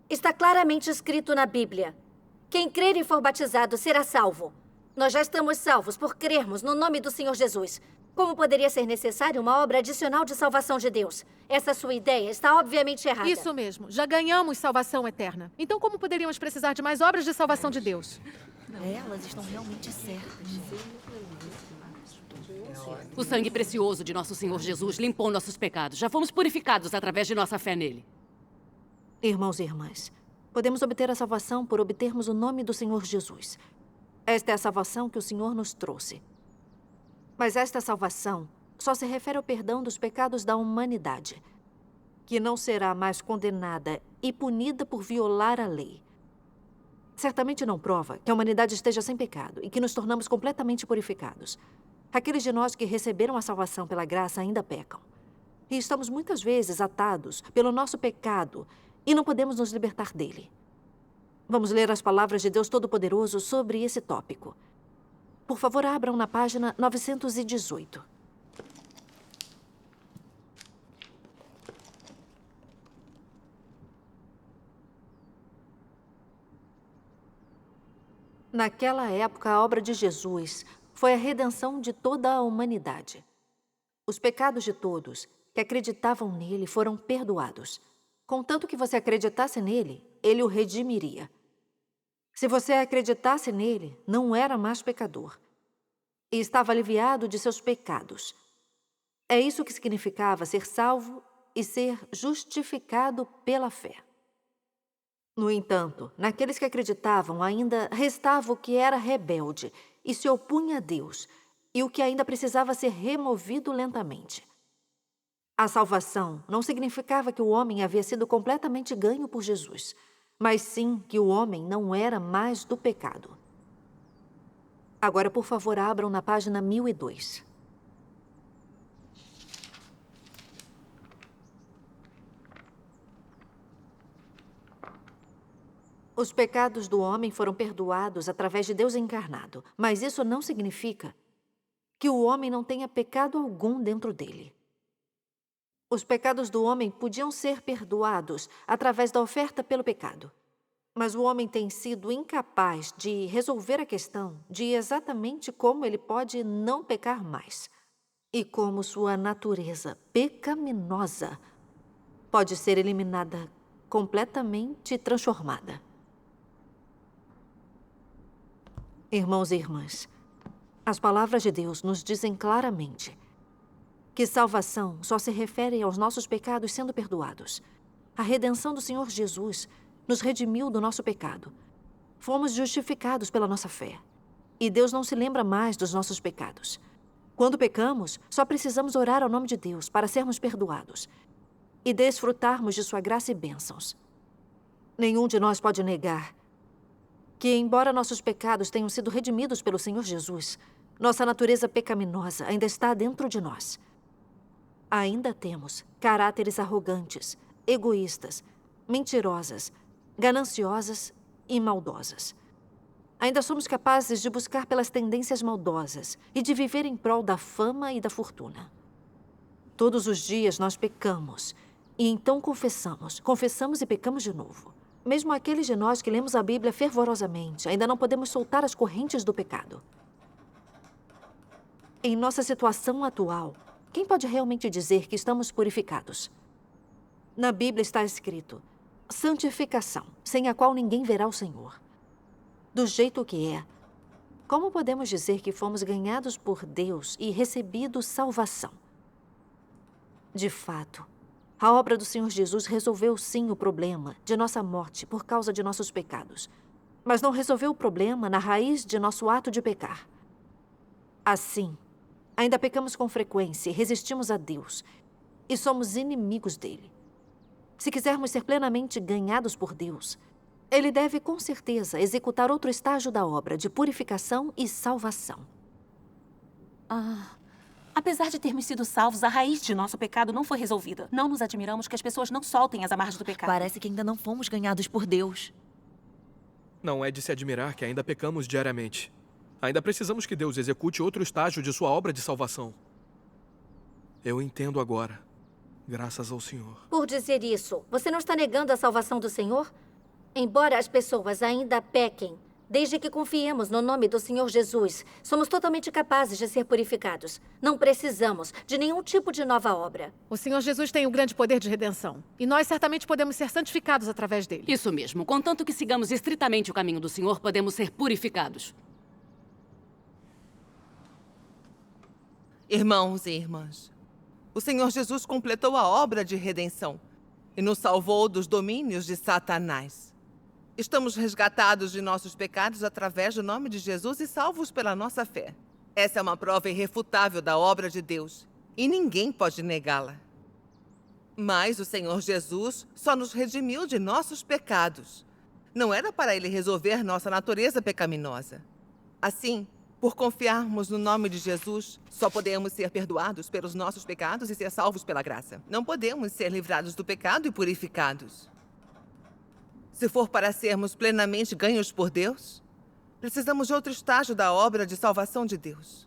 Está claramente escrito na Bíblia: quem crer e for batizado será salvo. Nós já estamos salvos por crermos no nome do Senhor Jesus. Como poderia ser necessária uma obra adicional de salvação de Deus? Essa sua ideia está obviamente errada. Isso mesmo. Já ganhamos salvação eterna. Então como poderíamos precisar de mais obras de salvação de Deus? Elas estão realmente certas. O sangue precioso de nosso Senhor Jesus limpou nossos pecados. Já fomos purificados através de nossa fé nele. Irmãos e irmãs, podemos obter a salvação por obtermos o nome do Senhor Jesus. Esta é a salvação que o Senhor nos trouxe. Mas esta salvação só se refere ao perdão dos pecados da humanidade, que não será mais condenada e punida por violar a lei. Certamente não prova que a humanidade esteja sem pecado e que nos tornamos completamente purificados. Aqueles de nós que receberam a salvação pela graça ainda pecam. E estamos muitas vezes atados pelo nosso pecado e não podemos nos libertar dele. Vamos ler as palavras de Deus Todo-Poderoso sobre esse tópico. Por favor, abram na página 918. Naquela época, a obra de Jesus foi a redenção de toda a humanidade. Os pecados de todos que acreditavam nele foram perdoados. Contanto que você acreditasse nele, ele o redimiria. Se você acreditasse nele, não era mais pecador. E estava aliviado de seus pecados. É isso que significava ser salvo e ser justificado pela fé. No entanto, naqueles que acreditavam ainda restava o que era rebelde e se opunha a Deus, e o que ainda precisava ser removido lentamente. A salvação não significava que o homem havia sido completamente ganho por Jesus, mas sim que o homem não era mais do pecado. Agora, por favor, abram na página 1002. Os pecados do homem foram perdoados através de Deus encarnado, mas isso não significa que o homem não tenha pecado algum dentro dele. Os pecados do homem podiam ser perdoados através da oferta pelo pecado. Mas o homem tem sido incapaz de resolver a questão de exatamente como ele pode não pecar mais. E como sua natureza pecaminosa pode ser eliminada completamente transformada. Irmãos e irmãs, as palavras de Deus nos dizem claramente que salvação só se refere aos nossos pecados sendo perdoados. A redenção do Senhor Jesus nos redimiu do nosso pecado. Fomos justificados pela nossa fé. E Deus não se lembra mais dos nossos pecados. Quando pecamos, só precisamos orar ao nome de Deus para sermos perdoados e desfrutarmos de sua graça e bênçãos. Nenhum de nós pode negar que, embora nossos pecados tenham sido redimidos pelo Senhor Jesus, nossa natureza pecaminosa ainda está dentro de nós. Ainda temos caráteres arrogantes, egoístas, mentirosas, gananciosas e maldosas. Ainda somos capazes de buscar pelas tendências maldosas e de viver em prol da fama e da fortuna. Todos os dias nós pecamos e então confessamos e pecamos de novo. Mesmo aqueles de nós que lemos a Bíblia fervorosamente, ainda não podemos soltar as correntes do pecado. Em nossa situação atual, quem pode realmente dizer que estamos purificados? Na Bíblia está escrito: santificação, sem a qual ninguém verá o Senhor. Do jeito que é, como podemos dizer que fomos ganhados por Deus e recebido salvação? De fato, a obra do Senhor Jesus resolveu sim o problema de nossa morte por causa de nossos pecados, mas não resolveu o problema na raiz de nosso ato de pecar. Assim, ainda pecamos com frequência e resistimos a Deus e somos inimigos dele. Se quisermos ser plenamente ganhados por Deus, ele deve, com certeza, executar outro estágio da obra de purificação e salvação. Apesar de termos sido salvos, a raiz de nosso pecado não foi resolvida. Não nos admiramos que as pessoas não soltem as amarras do pecado. Parece que ainda não fomos ganhados por Deus. Não é de se admirar que ainda pecamos diariamente. Ainda precisamos que Deus execute outro estágio de sua obra de salvação. Eu entendo agora, graças ao Senhor. Por dizer isso, você não está negando a salvação do Senhor? Embora as pessoas ainda pequem, desde que confiemos no nome do Senhor Jesus, somos totalmente capazes de ser purificados. Não precisamos de nenhum tipo de nova obra. O Senhor Jesus tem o grande poder de redenção. E nós certamente podemos ser santificados através dele. Isso mesmo. Contanto que sigamos estritamente o caminho do Senhor, podemos ser purificados. Irmãos e irmãs, o Senhor Jesus completou a obra de redenção e nos salvou dos domínios de Satanás. Estamos resgatados de nossos pecados através do nome de Jesus e salvos pela nossa fé. Essa é uma prova irrefutável da obra de Deus e ninguém pode negá-la. Mas o Senhor Jesus só nos redimiu de nossos pecados. Não era para ele resolver nossa natureza pecaminosa. Assim, por confiarmos no nome de Jesus, só podemos ser perdoados pelos nossos pecados e ser salvos pela graça. Não podemos ser livrados do pecado e purificados. Se for para sermos plenamente ganhos por Deus, precisamos de outro estágio da obra de salvação de Deus.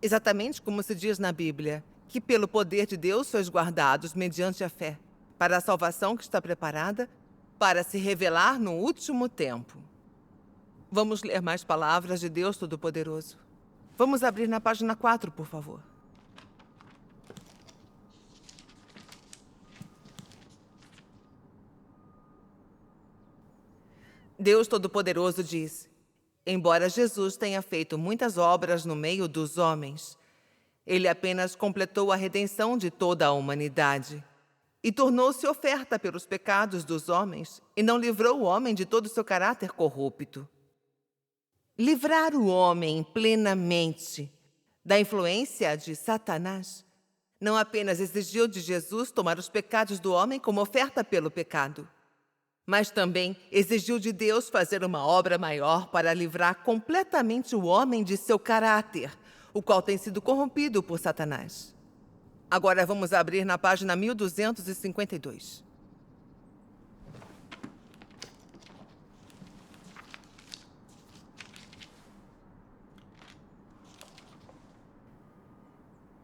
Exatamente como se diz na Bíblia, que pelo poder de Deus sois guardados mediante a fé, para a salvação que está preparada para se revelar no último tempo. Vamos ler mais palavras de Deus Todo-Poderoso. Vamos abrir na página 4, por favor. Deus Todo-Poderoso diz: embora Jesus tenha feito muitas obras no meio dos homens, ele apenas completou a redenção de toda a humanidade e tornou-se oferta pelos pecados dos homens e não livrou o homem de todo o seu caráter corrupto. Livrar o homem plenamente da influência de Satanás não apenas exigiu de Jesus tomar os pecados do homem como oferta pelo pecado, mas também exigiu de Deus fazer uma obra maior para livrar completamente o homem de seu caráter, o qual tem sido corrompido por Satanás. Agora vamos abrir na página 1252.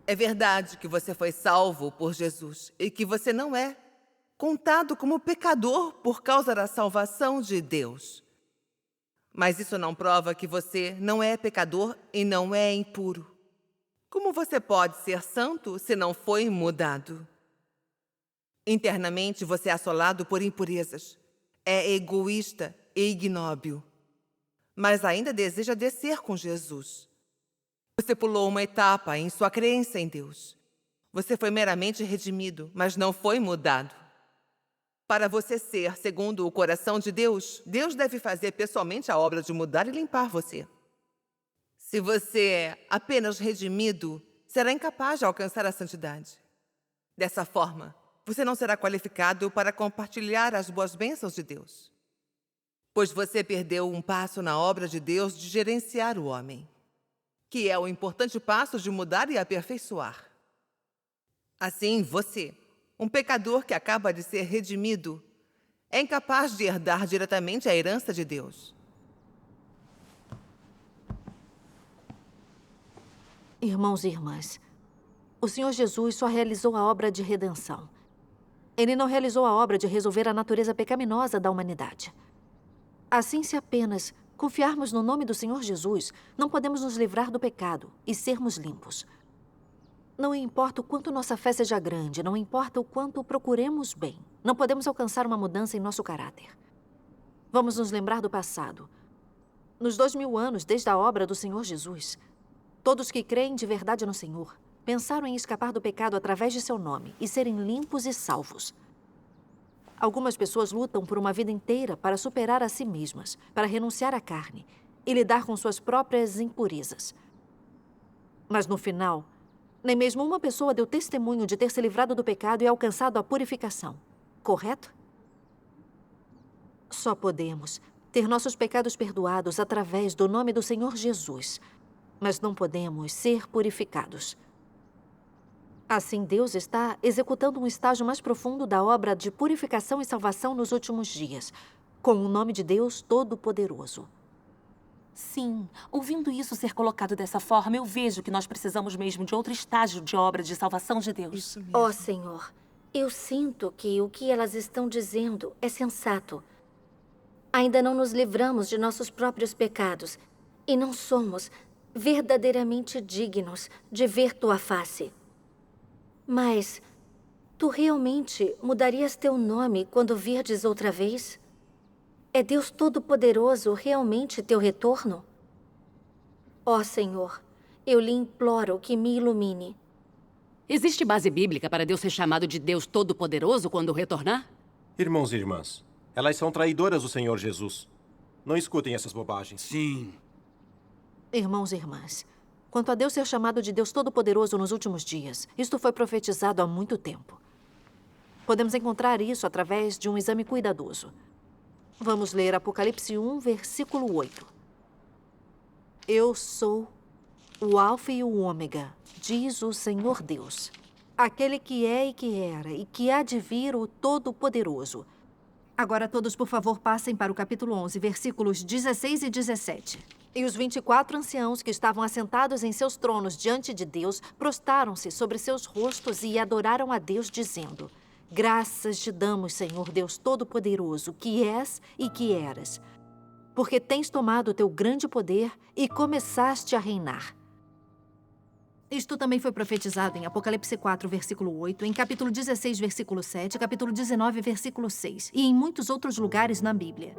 É verdade que você foi salvo por Jesus e que você não é contado como pecador por causa da salvação de Deus. Mas isso não prova que você não é pecador e não é impuro. Como você pode ser santo se não foi mudado? Internamente você é assolado por impurezas. É egoísta e ignóbil. Mas ainda deseja descer com Jesus. Você pulou uma etapa em sua crença em Deus. Você foi meramente redimido, mas não foi mudado. Para você ser segundo o coração de Deus, Deus deve fazer pessoalmente a obra de mudar e limpar você. Se você é apenas redimido, será incapaz de alcançar a santidade. Dessa forma, você não será qualificado para compartilhar as boas bênçãos de Deus. Pois você perdeu um passo na obra de Deus de gerenciar o homem, que é o importante passo de mudar e aperfeiçoar. Assim, você, um pecador que acaba de ser redimido, é incapaz de herdar diretamente a herança de Deus. Irmãos e irmãs, o Senhor Jesus só realizou a obra de redenção. Ele não realizou a obra de resolver a natureza pecaminosa da humanidade. Assim, se apenas confiarmos no nome do Senhor Jesus, não podemos nos livrar do pecado e sermos limpos. Não importa o quanto nossa fé seja grande, não importa o quanto procuremos bem, não podemos alcançar uma mudança em nosso caráter. Vamos nos lembrar do passado. Nos 2000 anos desde a obra do Senhor Jesus, todos que creem de verdade no Senhor pensaram em escapar do pecado através de seu nome e serem limpos e salvos. Algumas pessoas lutam por uma vida inteira para superar a si mesmas, para renunciar à carne e lidar com suas próprias impurezas. Mas no final, nem mesmo uma pessoa deu testemunho de ter se livrado do pecado e alcançado a purificação. Correto? Só podemos ter nossos pecados perdoados através do nome do Senhor Jesus, mas não podemos ser purificados. Assim, Deus está executando um estágio mais profundo da obra de purificação e salvação nos últimos dias, com o nome de Deus Todo-Poderoso. Sim, ouvindo isso ser colocado dessa forma, eu vejo que nós precisamos mesmo de outro estágio de obra de salvação de Deus. Isso mesmo. Ó Senhor, eu sinto que o que elas estão dizendo é sensato. Ainda não nos livramos de nossos próprios pecados e não somos verdadeiramente dignos de ver tua face. Mas tu realmente mudarias teu nome quando virdes outra vez? É Deus Todo-Poderoso realmente teu retorno? Ó Senhor, eu lhe imploro que me ilumine. Existe base bíblica para Deus ser chamado de Deus Todo-Poderoso quando retornar? Irmãos e irmãs, elas são traidoras do Senhor Jesus. Não escutem essas bobagens. Sim. Irmãos e irmãs, quanto a Deus ser chamado de Deus Todo-Poderoso nos últimos dias, isto foi profetizado há muito tempo. Podemos encontrar isso através de um exame cuidadoso. Vamos ler Apocalipse 1, versículo 8. Eu sou o Alfa e o Ômega, diz o Senhor Deus, aquele que é e que era e que há de vir, o Todo-Poderoso. Agora todos, por favor, passem para o capítulo 11, versículos 16 e 17. E os 24 anciãos que estavam assentados em seus tronos diante de Deus prostaram-se sobre seus rostos e adoraram a Deus, dizendo: Graças te damos, Senhor Deus Todo-Poderoso, que és e que eras, porque tens tomado o teu grande poder e começaste a reinar. Isto também foi profetizado em Apocalipse 4, versículo 8, em capítulo 16, versículo 7, capítulo 19, versículo 6, e em muitos outros lugares na Bíblia.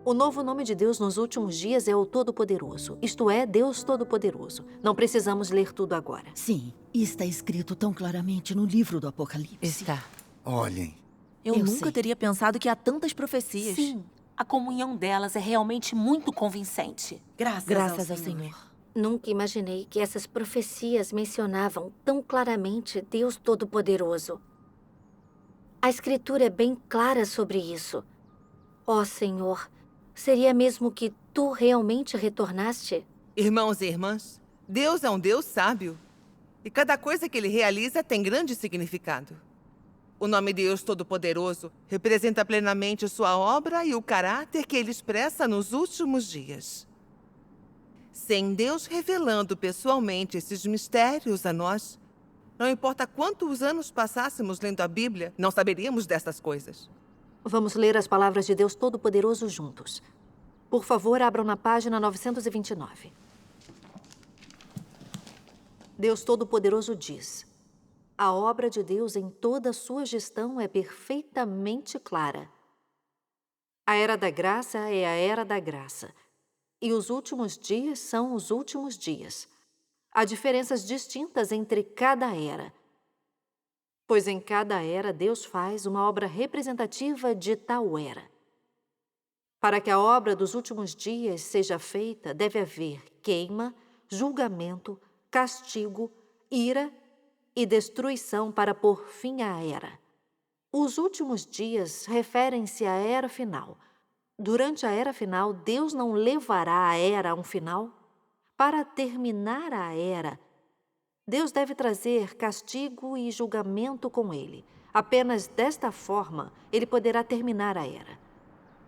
O novo nome de Deus nos últimos dias é o Todo-Poderoso, isto é, Deus Todo-Poderoso. Não precisamos ler tudo agora. Sim, e está escrito tão claramente no livro do Apocalipse. Está. Olhem. Eu nunca sei. teria pensado que há tantas profecias. Sim, a comunhão delas é realmente muito convincente. Graças ao Senhor. Nunca imaginei que essas profecias mencionavam tão claramente Deus Todo-Poderoso. A Escritura é bem clara sobre isso. Ó Senhor, seria mesmo que tu realmente retornaste? Irmãos e irmãs, Deus é um Deus sábio. E cada coisa que ele realiza tem grande significado. O nome Deus Todo-Poderoso representa plenamente sua obra e o caráter que ele expressa nos últimos dias. Sem Deus revelando pessoalmente esses mistérios a nós, não importa quantos anos passássemos lendo a Bíblia, não saberíamos dessas coisas. Vamos ler as palavras de Deus Todo-Poderoso juntos. Por favor, abram na página 929. Deus Todo-Poderoso diz: a obra de Deus em toda a sua gestão é perfeitamente clara. A era da graça é a era da graça. E os últimos dias são os últimos dias. Há diferenças distintas entre cada era. Pois em cada era Deus faz uma obra representativa de tal era. Para que a obra dos últimos dias seja feita, deve haver queima, julgamento, castigo, ira e destruição para pôr fim à era. Os últimos dias referem-se à era final. Durante a era final, Deus não levará a era a um final. Para terminar a era, Deus deve trazer castigo e julgamento com ele. Apenas desta forma, ele poderá terminar a era.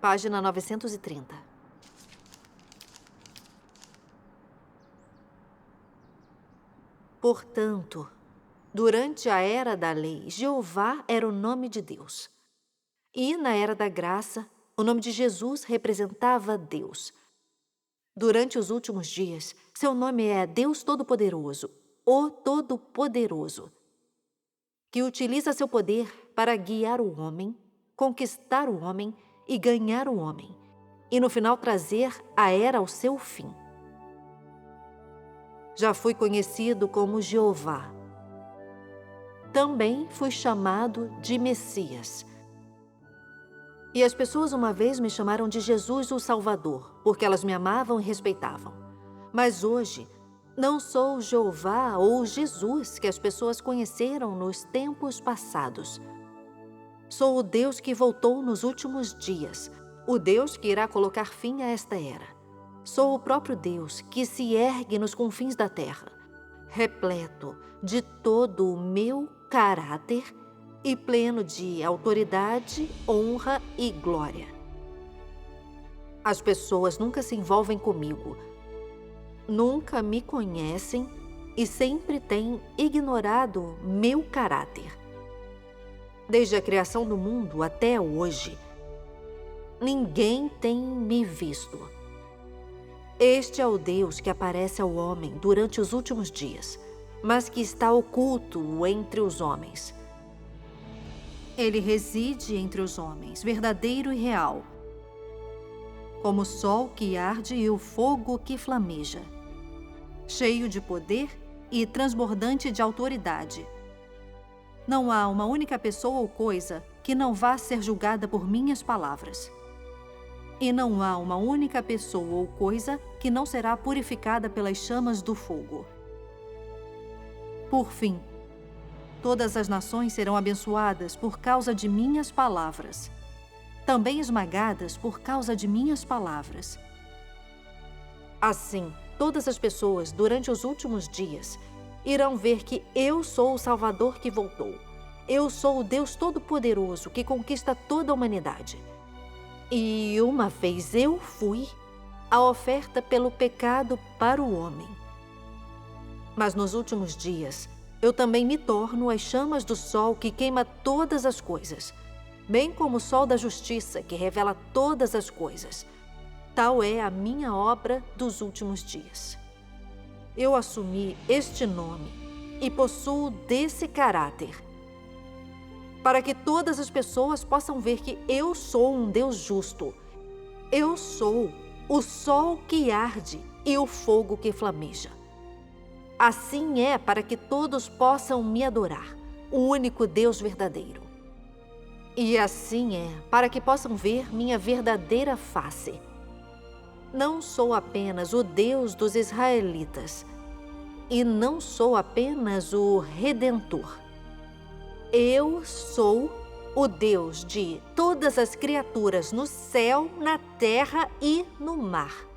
Página 930. Portanto, durante a era da lei, Jeová era o nome de Deus. E na era da graça, o nome de Jesus representava Deus. Durante os últimos dias, seu nome é Deus Todo-Poderoso, o Todo-Poderoso, que utiliza seu poder para guiar o homem, conquistar o homem e ganhar o homem, e no final trazer a era ao seu fim. Já fui conhecido como Jeová. Também fui chamado de Messias. E as pessoas uma vez me chamaram de Jesus o Salvador, porque elas me amavam e respeitavam. Mas hoje, não sou o Jeová ou Jesus que as pessoas conheceram nos tempos passados. Sou o Deus que voltou nos últimos dias, o Deus que irá colocar fim a esta era. Sou o próprio Deus que se ergue nos confins da terra, repleto de todo o meu caráter e pleno de autoridade, honra e glória. As pessoas nunca se envolvem comigo, nunca me conhecem e sempre têm ignorado meu caráter. Desde a criação do mundo até hoje, ninguém tem me visto. Este é o Deus que aparece ao homem durante os últimos dias, mas que está oculto entre os homens. Ele reside entre os homens, verdadeiro e real, como o sol que arde e o fogo que flameja, cheio de poder e transbordante de autoridade. Não há uma única pessoa ou coisa que não vá ser julgada por minhas palavras. E não há uma única pessoa ou coisa que não será purificada pelas chamas do fogo. Por fim, todas as nações serão abençoadas por causa de minhas palavras, também esmagadas por causa de minhas palavras. Assim, todas as pessoas, durante os últimos dias, irão ver que eu sou o Salvador que voltou. Eu sou o Deus Todo-Poderoso que conquista toda a humanidade. E uma vez eu fui a oferta pelo pecado para o homem. Mas nos últimos dias, eu também me torno as chamas do sol que queima todas as coisas, bem como o sol da justiça que revela todas as coisas. Tal é a minha obra dos últimos dias. Eu assumi este nome e possuo desse caráter, para que todas as pessoas possam ver que eu sou um Deus justo. Eu sou o sol que arde e o fogo que flameja. Assim é para que todos possam me adorar, o único Deus verdadeiro. E assim é para que possam ver minha verdadeira face. Não sou apenas o Deus dos israelitas, e não sou apenas o Redentor. Eu sou o Deus de todas as criaturas no céu, na terra e no mar.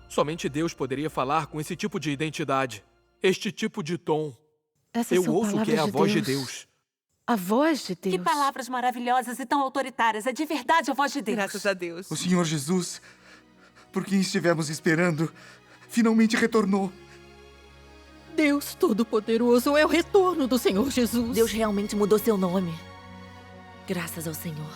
Somente Deus poderia falar com esse tipo de identidade, este tipo de tom. Essas Eu são ouço que é a palavras voz de Deus. A voz de Deus. Que palavras maravilhosas e tão autoritárias. É de verdade a voz de Deus. Graças a Deus. O Senhor Jesus, por quem estivemos esperando, finalmente retornou. Deus Todo-Poderoso é o retorno do Senhor Jesus. Deus realmente mudou seu nome. Graças ao Senhor.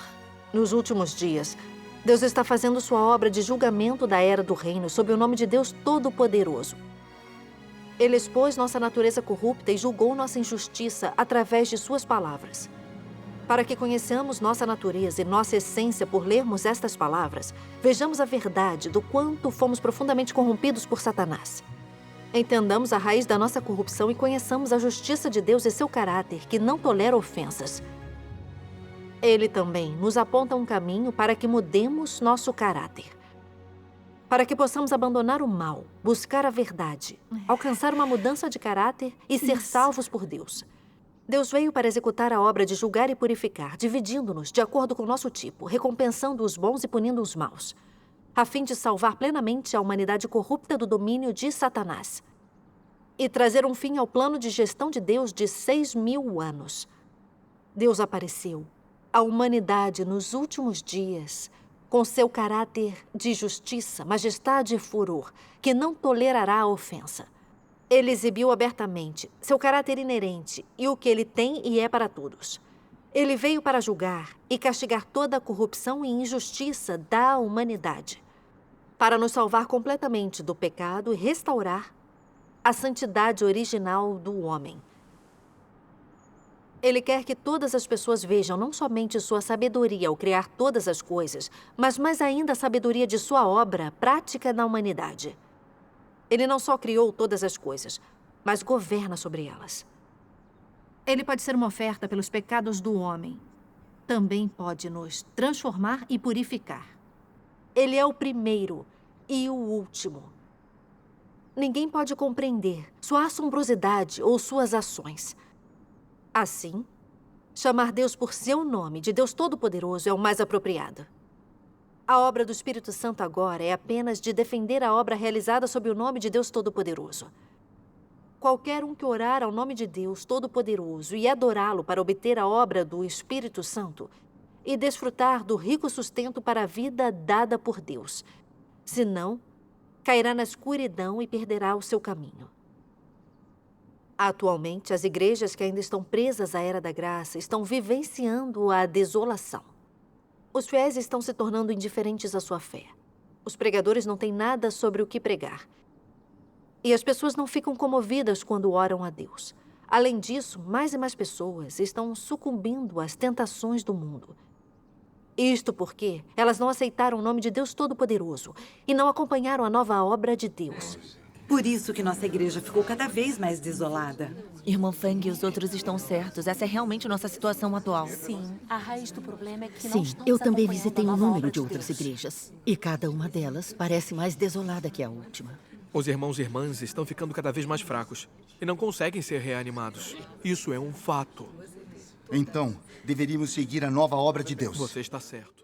Nos últimos dias, Deus está fazendo sua obra de julgamento da era do reino sob o nome de Deus Todo-Poderoso. Ele expôs nossa natureza corrupta e julgou nossa injustiça através de suas palavras. Para que conheçamos nossa natureza e nossa essência por lermos estas palavras, vejamos a verdade do quanto fomos profundamente corrompidos por Satanás. Entendamos a raiz da nossa corrupção e conheçamos a justiça de Deus e seu caráter, que não tolera ofensas. Ele também nos aponta um caminho para que mudemos nosso caráter. Para que possamos abandonar o mal, buscar a verdade, alcançar uma mudança de caráter e ser salvos por Deus. Deus veio para executar a obra de julgar e purificar, dividindo-nos de acordo com nosso tipo, recompensando os bons e punindo os maus, a fim de salvar plenamente a humanidade corrupta do domínio de Satanás e trazer um fim ao plano de gestão de Deus de 6.000 anos. Deus apareceu à humanidade nos últimos dias com seu caráter de justiça, majestade e furor, que não tolerará a ofensa. Ele exibiu abertamente seu caráter inerente e o que ele tem e é para todos. Ele veio para julgar e castigar toda a corrupção e injustiça da humanidade, para nos salvar completamente do pecado e restaurar a santidade original do homem. Ele quer que todas as pessoas vejam não somente sua sabedoria ao criar todas as coisas, mas mais ainda a sabedoria de sua obra prática na humanidade. Ele não só criou todas as coisas, mas governa sobre elas. Ele pode ser uma oferta pelos pecados do homem. Também pode nos transformar e purificar. Ele é o primeiro e o último. Ninguém pode compreender sua assombrosidade ou suas ações. Assim, chamar Deus por seu nome, de Deus Todo-Poderoso, é o mais apropriado. A obra do Espírito Santo agora é apenas de defender a obra realizada sob o nome de Deus Todo-Poderoso. Qualquer um que orar ao nome de Deus Todo-Poderoso e adorá-lo para obter a obra do Espírito Santo e desfrutar do rico sustento para a vida dada por Deus. Senão, cairá na escuridão e perderá o seu caminho. Atualmente, as igrejas que ainda estão presas à Era da Graça estão vivenciando a desolação. Os fiéis estão se tornando indiferentes à sua fé. Os pregadores não têm nada sobre o que pregar. E as pessoas não ficam comovidas quando oram a Deus. Além disso, mais e mais pessoas estão sucumbindo às tentações do mundo. Isto porque elas não aceitaram o nome de Deus Todo-Poderoso e não acompanharam a nova obra de Deus. Por isso que nossa igreja ficou cada vez mais desolada. Irmã Fang e os outros estão certos. Essa é realmente nossa situação atual. Sim, a raiz do problema é que Sim, eu também visitei um número de outras outras igrejas. E cada uma delas parece mais desolada que a última. Os irmãos e irmãs estão ficando cada vez mais fracos e não conseguem ser reanimados. Isso é um fato. Então, deveríamos seguir a nova obra de Deus. Você está certo.